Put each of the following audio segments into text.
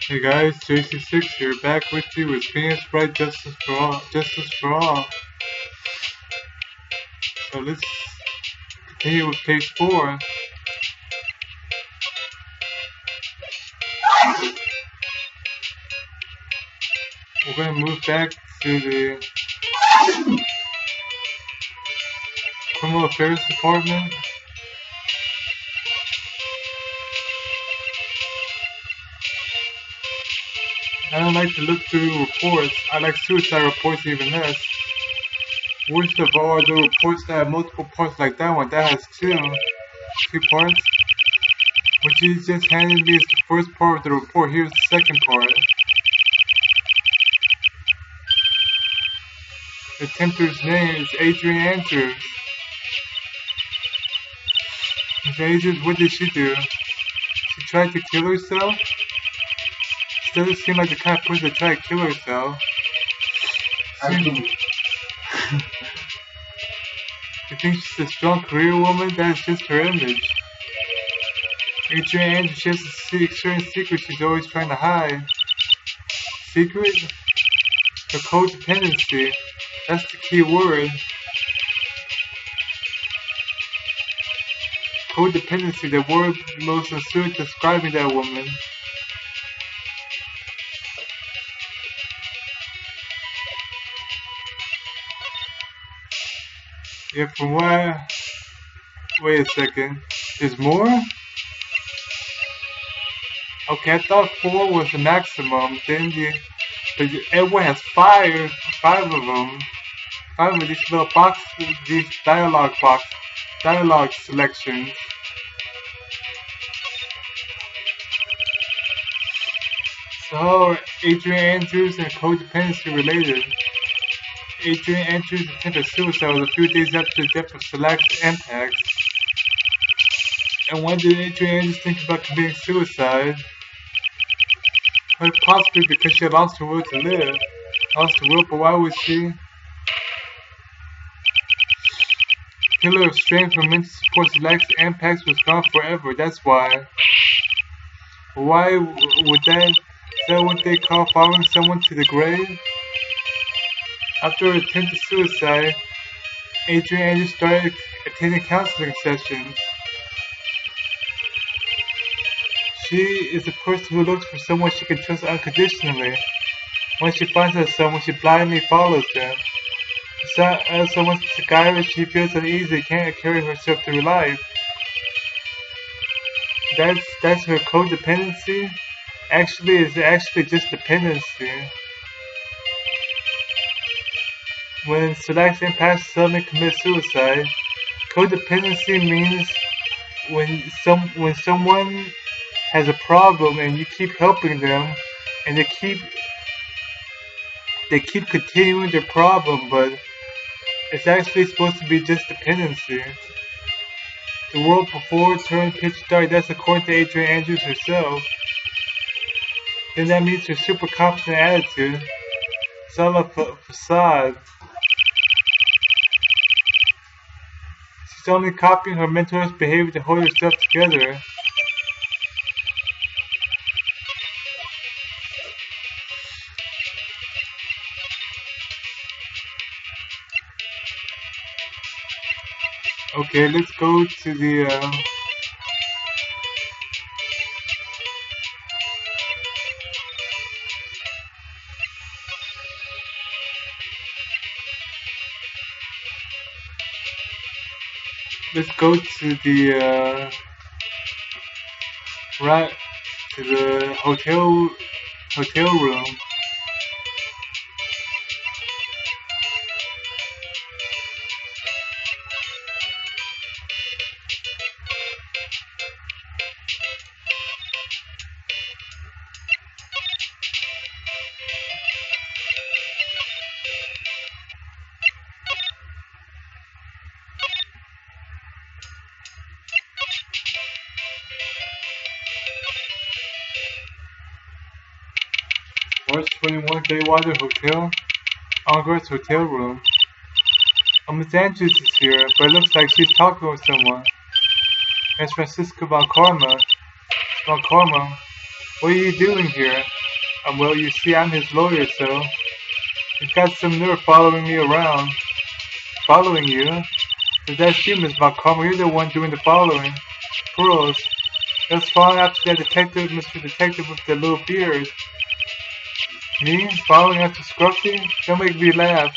Hey guys, JC6 here, back with you with Wright, Justice for All, Justice for All. So let's continue with page 4. We're going to move back to the Criminal Affairs Department. I don't like to look through reports. I like suicide reports even less. Worst of all are the reports that have multiple parts like that one. That has two parts. What you just handed me is the first part of the report. Here's the second part. The tempter's name is Adrian Andrews. Adrian, what did she do? She tried to kill herself? She doesn't seem like the kind of person to try to kill herself. You think she's a strong career woman? That is just her image. Adrian Andrews, she has a certain secret she's always trying to hide. Secret? Her co-dependency. That's the key word. Co-dependency, the word most unsuited describing that woman. Yeah, from what wait a second. There's more? Okay, I thought 4 was the maximum. Then but everyone has five of them. 5 of these little boxes, these dialogue selections. So, Adrian Andrews and codependency related. Adrian Andrews attempted suicide was a few days after the death of Select Impacts. And when did Adrian Andrews think about committing suicide? Well, possibly because she had lost her will to live. Lost her will, but why would she? Pillar of strength for mental support Select Impacts was gone forever, that's why. Why would that? Is that what they call following someone to the grave? After her attempt to suicide, Adrian Andrews started attending counseling sessions. She is a person who looks for someone she can trust unconditionally. Once she finds that someone, she blindly follows them. As someone's psychiatrist, she feels uneasy and can't carry herself through life. That's her codependency? Actually, it's actually just dependency. When Select Impacts suddenly commit suicide, codependency means when someone has a problem and you keep helping them and they keep continuing their problem, but it's actually supposed to be just dependency. The world before turned pitch dark, that's according to Adrian Andrews herself. Then that means her super confident attitude. It's all a facade. She's only copying her mentor's behavior to hold herself together. Okay, let's go to the right to the hotel room. March 21, Baywater Hotel. Congress hotel room. Miss Andrews is here, but it looks like she's talking with someone. It's Francisco Von Karma. What are you doing here? Well, you see, I'm his lawyer, so you've got some nerve following me around. Following you? But that's you, Miss Malcolm. You're the one doing the following. Gross. Just following after that detective, Mr. Detective with the little beard. Me? Following after Scruffy? Don't make me laugh.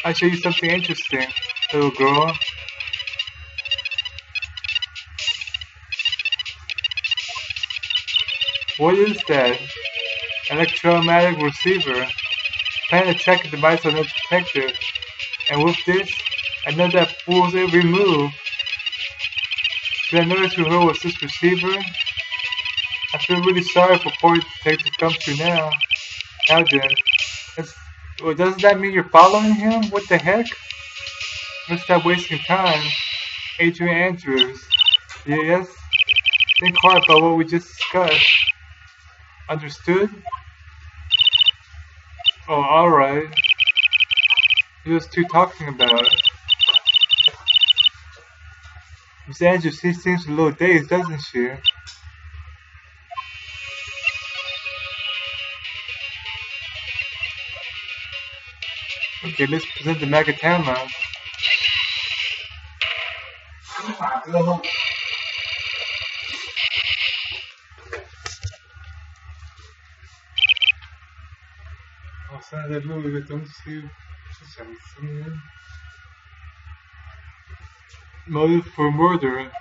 I'll show you something interesting, little girl. What is that? Electromagnetic receiver. Plan to track a device on the detective. And with this, I know that fool's every move. Did I notice who was this receiver? I feel really sorry for poor detective comes to now. Now then, well, doesn't that mean you're following him? What the heck? Let's stop wasting time. Adrian Andrews. Yes? Think hard about what we just discussed. Understood? Oh, alright. What was two talking about? Miss Andrews, she seems a little dazed, doesn't she? Okay, let's present the Magatama. Motive for murder.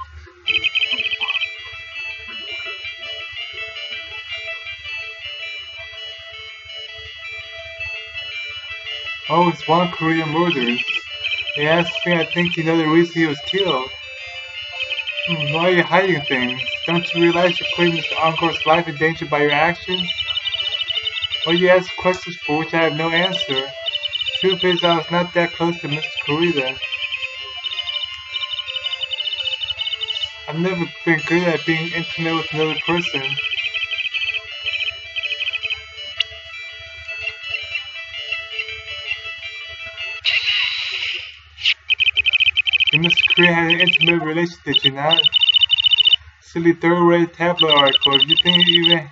Oh, it's one Korean murders. He asked me, I think you know the reason he was killed. Why are you hiding things? Don't you realize you're putting Mr. Encore's life in danger by your actions? Why do you ask questions for which I have no answer? Truth is, I was not that close to Mr. Kurita. I've never been good at being intimate with another person. You Mr. Kurita had an intimate relationship, did you not? Silly third-rate tabloid article. If you think you even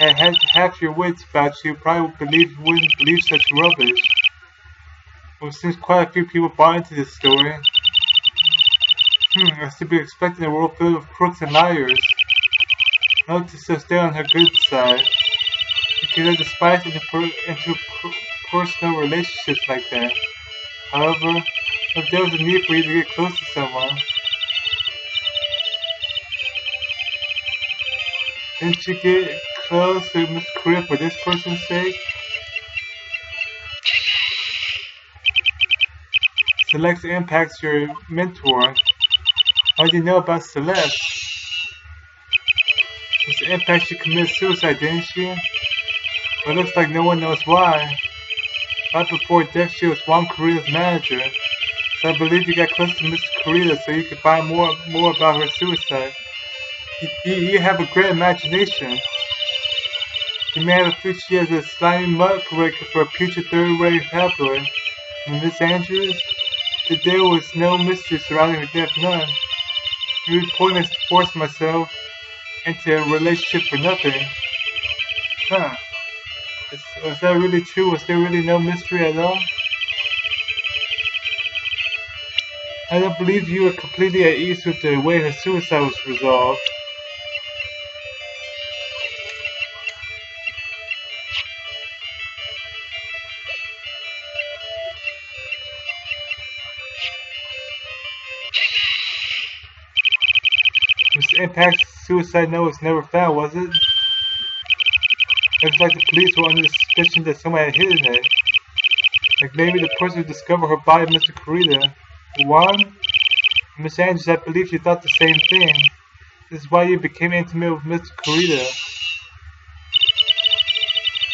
had half your wits about you, probably wouldn't believe such rubbish. Well, since quite a few people bought into this story. As to be expected in a world filled with crooks and liars. Notice to stay on her good side. Because I despise into personal relationships like that. However, if there was a need for you to get close to someone, didn't you get close to Miss Korea for this person's sake? Celeste impacts your mentor. What do you know about Celeste? This impact she committed suicide, didn't she? But it looks like no one knows why. Right before death, she was Juan Korea's manager. So I believe you got close to Mr. Korea so you could find more about her suicide. You have a great imagination. You may have a future she has a slimy mud corrector for a future third-rate tabloid. And Miss Andrews? There was no mystery surrounding her death, none. You would point us to force myself into a relationship for nothing. Huh. Was that really true? Was there really no mystery at all? I don't believe you were completely at ease with the way her suicide was resolved. Mr. Impact's suicide note was never found, was it? It was like the police were under the suspicion that someone had hidden it. Like maybe the person who discovered her body, Mr. Kurita. Juan? Miss Andrews, I believe you thought the same thing. This is why you became intimate with Mr. Kurita.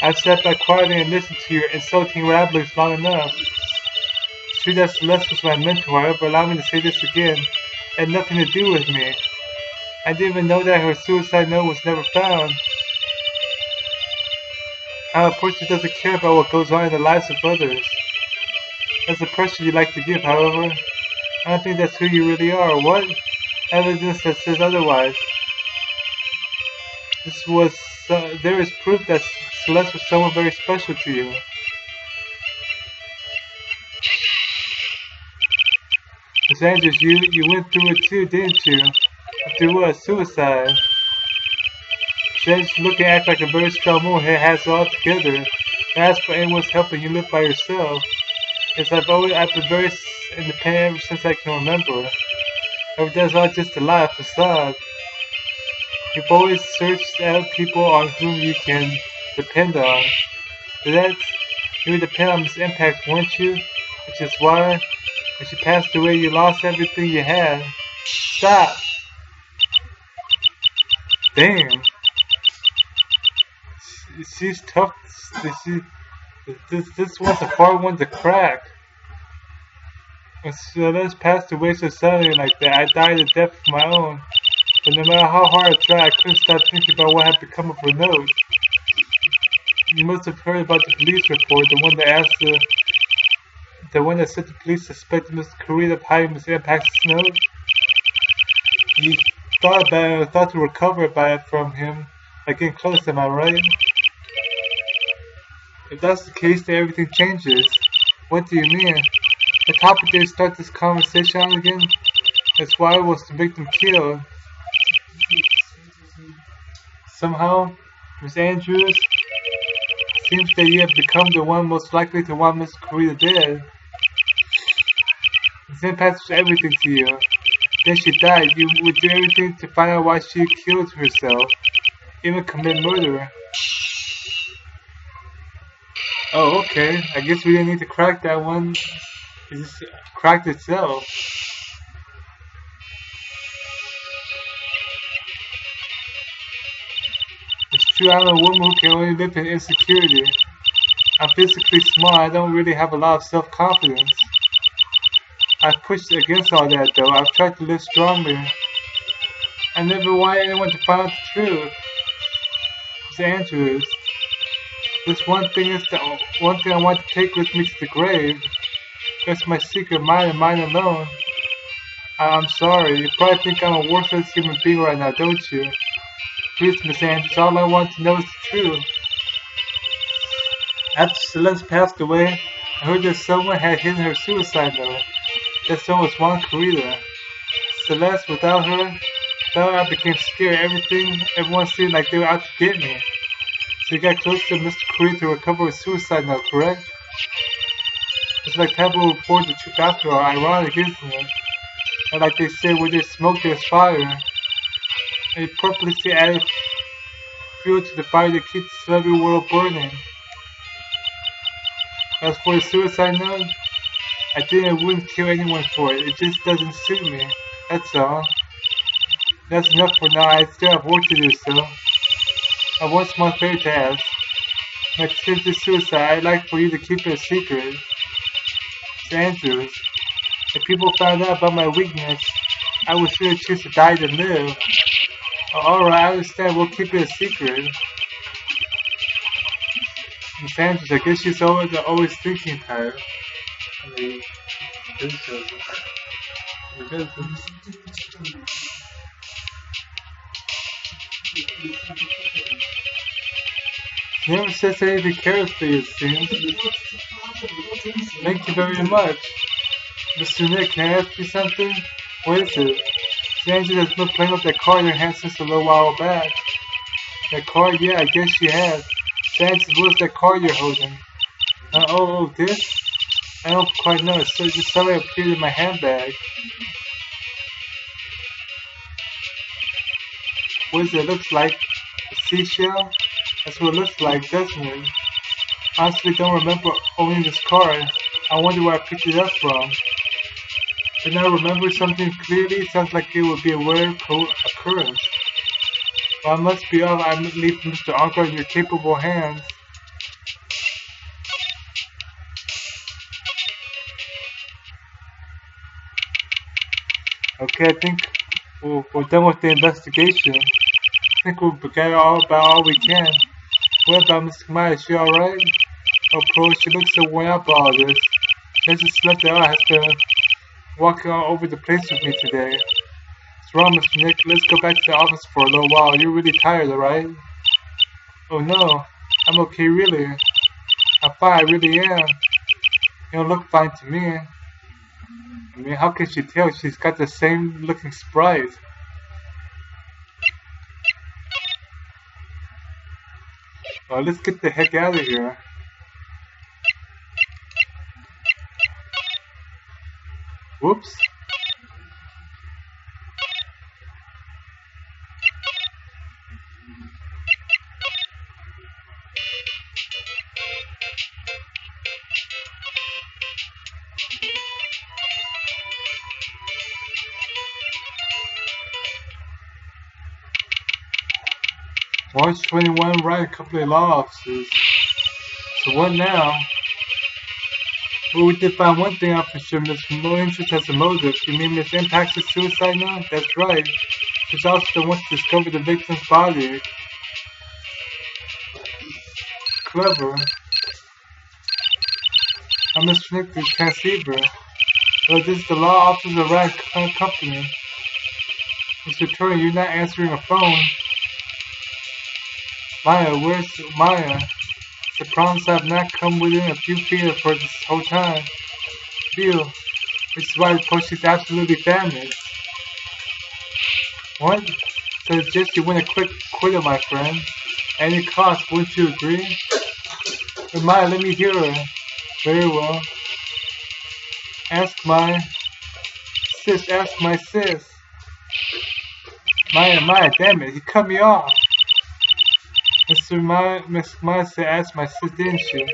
I've sat back quietly and listened to your insulting ramblings long enough. It's true that Celeste was my mentor, however, allow me to say this again. It had nothing to do with me. I didn't even know that her suicide note was never found. I'm a person who doesn't care about what goes on in the lives of others. That's the pressure you like to give, however. I don't think that's who you really are. What? Evidence that says otherwise. This was there is proof that Celeste was someone very special to you. Miss Andrews, you went through it too, didn't you? Through what? Suicide. Just look and act like a very strong woman who has it all together. Ask for anyone's help and you live by yourself. Yes, I've been very independent ever since I can remember. However, that's all just a lie, a facade. You've always searched out people on whom you can depend on. For that, you would depend on Miss Impact, weren't you? Which is why, when she passed away, you lost everything you had. Stop! Damn. She's tough. This one's a hard one to crack. When Celeste passed away so suddenly like that, I died a death of my own. But no matter how hard I tried, I couldn't stop thinking about what had become of her note. You must have heard about the police report, the one that said the police suspected Mr. Korea of hiding Miss Impact's note. You thought about it, thought to recover it from him by getting close, am I right? If that's the case, then everything changes. What do you mean? The topic they start this conversation on again? That's why I was the victim killed. Somehow, Miss Andrews, seems that you have become the one most likely to want Miss Korea dead. Miss Impact was everything to you. Then she died. You would do everything to find out why she killed herself, even commit murder. Oh, okay. I guess we didn't need to crack that one. It just cracked itself. It's true, I'm a woman who can only live in insecurity. I'm physically small, I don't really have a lot of self-confidence. I've pushed against all that though, I've tried to live stronger. I never want anyone to find out the truth. It's Andrews. This one thing is the one thing I want to take with me to the grave. That's my secret, mine and mine alone. I'm sorry, you probably think I'm a worthless human being right now, don't you? Please, Miss Andrews, all I want to know is the truth. After Celeste passed away, I heard that someone had hidden her suicide note. That someone was Juan Carita. Celeste, without her, I became scared. Everyone seemed like they were out to get me. So you got close to Mr. Carita to recover a suicide note, correct? It's like people report the truth after all, ironic, isn't it? And like they say, where there's smoke, there's fire. They purposely added fuel to the fire to keep the celebrity world burning. As for the suicide note, I wouldn't kill anyone for it. It just doesn't suit me. That's all. That's enough for now. I still have work to do, so. I have one small favor to ask. When I attempted suicide, I'd like for you to keep it a secret. It's Andrews. If people found out about my weakness, I would sure choose to die than live. Alright, I understand. We'll keep it a secret. Miss Andrews, I guess she's always thinking type. I mean, she never says anything carelessly, it seems. Thank you very much. Mr. Nick, can I ask you something? What is it? Miss Andrews has been playing with that card in her hand since a little while back. That card? Yeah, I guess she has. Miss Andrews, what's that card you're holding? This? I don't quite know. It just suddenly appeared in my handbag. What does it look like? A seashell? That's what it looks like, doesn't it? Honestly, don't remember owning this card. I wonder where I picked it up from. But now remember something clearly. It sounds like it would be a rare occurrence. Well, I must be off. I leave Mr. Anker in your capable hands. Okay, I think we're done with the investigation. I think we've got about all we can. What about Miss Kamai? Is she alright? Oh, poor, she looks so worn out by all this. She hasn't slept at all. Has been walking all over the place with me today. What's wrong, Mr. Nick? Let's go back to the office for a little while. You're really tired, alright? Oh no, I'm okay really. I'm fine, I really am. You don't look fine to me. I mean, how can she tell? She's got the same looking sprite. Well, let's get the heck out of here. Whoops. March 21, Wright, a couple of law officers. So what now? Well, we did find one thing out for sure. Miss Interest has a motive. You mean Miss Impact is suicide now? That's right. She's also the one to discover the victim's body. Clever. I'm Miss Nick, can't see her. Well, this is the law office of Wright Company. Mr. Turner, you're not answering a phone. Maya, where's Maya? The problems have not come within a few feet of her this whole time. Bill, which is why the post is absolutely damaged. What? So it's just you win a quick quitter, my friend. Any cost, wouldn't you agree? But Maya, let me hear her. Very well. Ask my sis, Maya, damn it, he cut me off. Miss Maya said ask my sis, didn't she?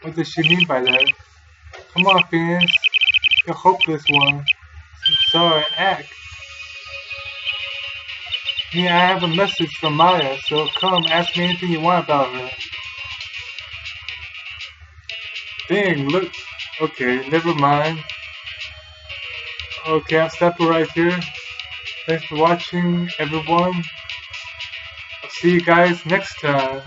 What does she mean by that? Come on, Phineas. You're a hopeless one. Sorry, act. Yeah, I have a message from Maya, so come, ask me anything you want about her. Dang, look. Okay, never mind. Okay, I'll stop it right here. Thanks for watching, everyone. I'll see you guys next time.